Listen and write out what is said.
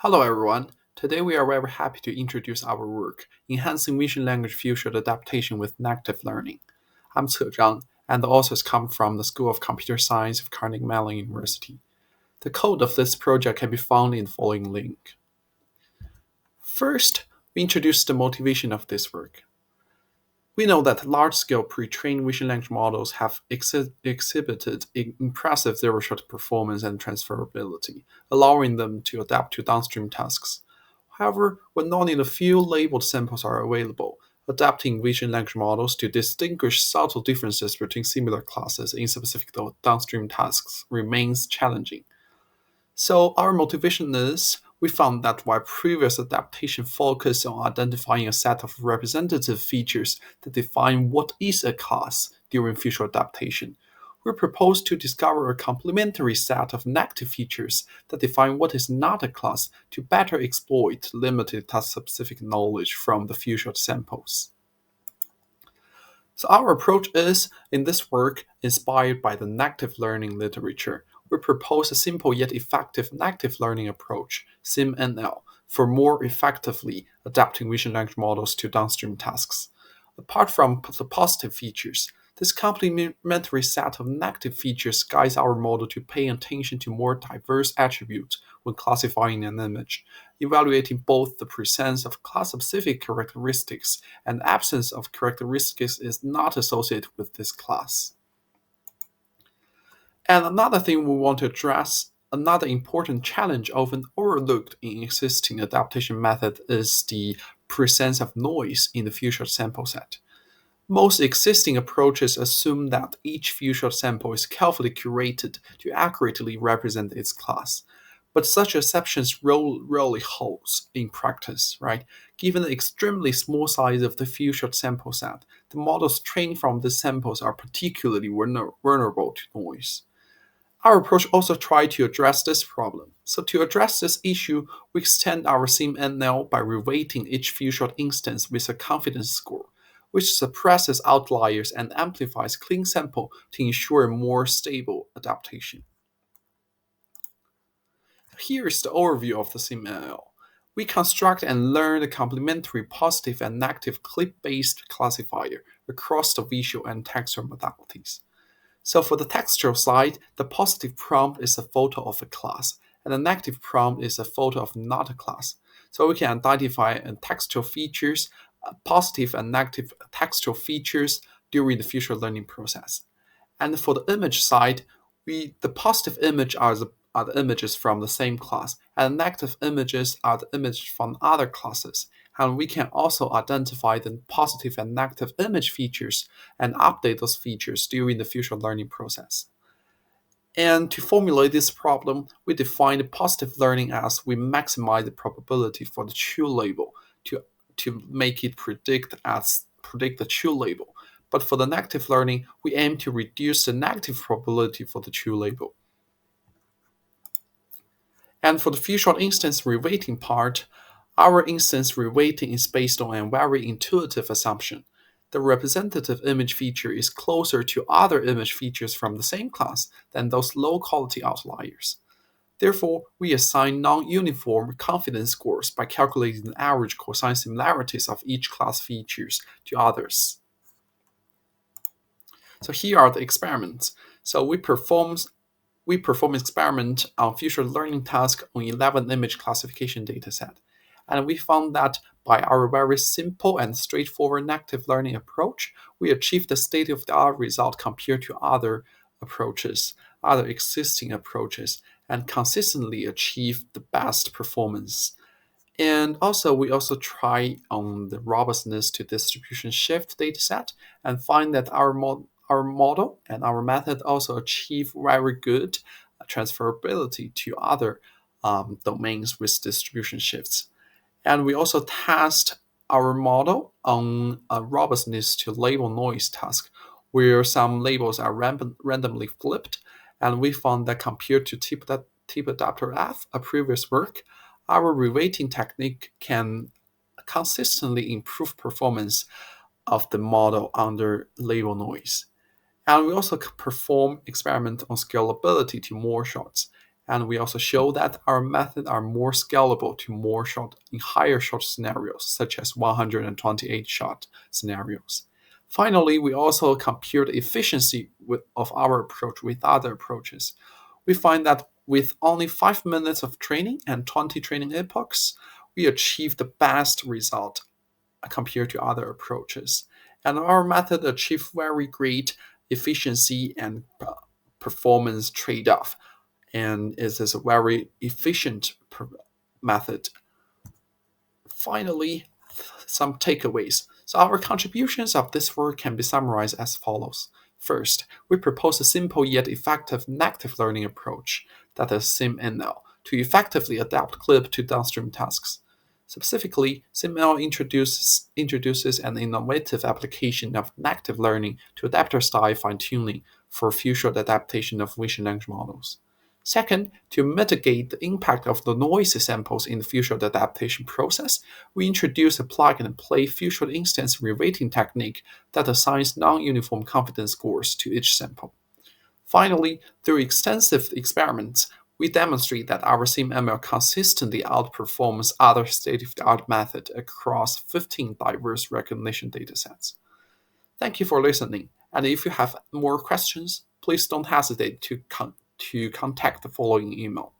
Hello everyone. Today we are very happy to introduce our work, Enhancing Vision-Language Few-Shot Adaptation with Negative Learning. I'm Ce Zhang, and the authors come from the School of Computer Science of Carnegie Mellon University. The code of this project can be found in the following link. First, we introduce the motivation of this work. We know that large-scale pre-trained vision-language models have exhibited impressive zero-shot performance and transferability, allowing them to adapt to downstream tasks. However, when only a few labeled samples are available, adapting vision-language models to distinguish subtle differences between similar classes in specific downstream tasks remains challenging. So our motivation is we found that while previous adaptation focused on identifying a set of representative features that define what is a class during future adaptation, we propose to discover a complementary set of negative features that define what is not a class to better exploit limited task-specific knowledge from the few-shot samples. So our approach is, in this work, inspired by the negative learning literature. We propose a simple yet effective negative learning approach, SIMNL, for more effectively adapting vision language models to downstream tasks. Apart from the positive features, this complementary set of negative features guides our model to pay attention to more diverse attributes when classifying an image, evaluating both the presence of class-specific characteristics and absence of characteristics is not associated with this class. And another thing we want to address, another important challenge often overlooked in existing adaptation method is the presence of noise in the few-shot sample set. Most existing approaches assume that each few-shot sample is carefully curated to accurately represent its class. But such assumptions rarely holds in practice, right? Given the extremely small size of the few-shot sample set, the models trained from these samples are particularly vulnerable to noise. Our approach also tried to address this problem. So to address this issue, we extend our SIMNL by reweighting each few-shot instance with a confidence score, which suppresses outliers and amplifies clean sample to ensure a more stable adaptation. Here is the overview of the SIMNL. We construct and learn the complementary positive and negative clip-based classifier across the visual and textual modalities. So for the textual side, the positive prompt is a photo of a class, and the negative prompt is a photo of not a class. So we can identify textual features, positive and negative textual features during the future learning process. And for the image side, the positive image are the images from the same class, and negative images are the images from other classes. And we can also identify the positive and negative image features and update those features during the future learning process. And to formulate this problem, we define positive learning as we maximize the probability for the true label to make it predict the true label. But for the negative learning, we aim to reduce the negative probability for the true label. And for the few-shot instance reweighting part, our instance reweighting is based on a very intuitive assumption. The representative image feature is closer to other image features from the same class than those low-quality outliers. Therefore, we assign non-uniform confidence scores by calculating the average cosine similarities of each class features to others. So here are the experiments. So we perform experiment on future learning task on 11 image classification dataset. And we found that by our very simple and straightforward negative learning approach, we achieved the state-of-the-art result compared to other approaches, other existing approaches, and consistently achieved the best performance. And also, we also try on the robustness to distribution shift dataset and find that our model and our method also achieve very good transferability to other domains with distribution shifts. And we also test our model on a robustness to label noise task, where some labels are randomly flipped, and we found that compared to tip adapter F, a previous work, our reweighting technique can consistently improve performance of the model under label noise. And we also perform experiment on scalability to more shots. And we also show that our methods are more scalable to higher shot scenarios, such as 128 shot scenarios. Finally, we also compare the efficiency of our approach with other approaches. We find that with only 5 minutes of training and 20 training epochs, we achieve the best result compared to other approaches. And our method achieve very great efficiency and performance trade-off, and it is a very efficient method. Finally, some takeaways. So our contributions of this work can be summarized as follows. First, we propose a simple yet effective negative learning approach, that is SimNL, to effectively adapt CLIP to downstream tasks. Specifically, SimNL introduces an innovative application of negative learning to adapter-style fine-tuning for few-shot adaptation of vision language models. Second, to mitigate the impact of the noisy samples in the few-shot adaptation process, we introduce a plug-and-play few-shot instance reweighting technique that assigns non-uniform confidence scores to each sample. Finally, through extensive experiments, we demonstrate that our SimML consistently outperforms other state-of-the-art methods across 15 diverse recognition datasets. Thank you for listening, and if you have more questions, please don't hesitate to contact the following email.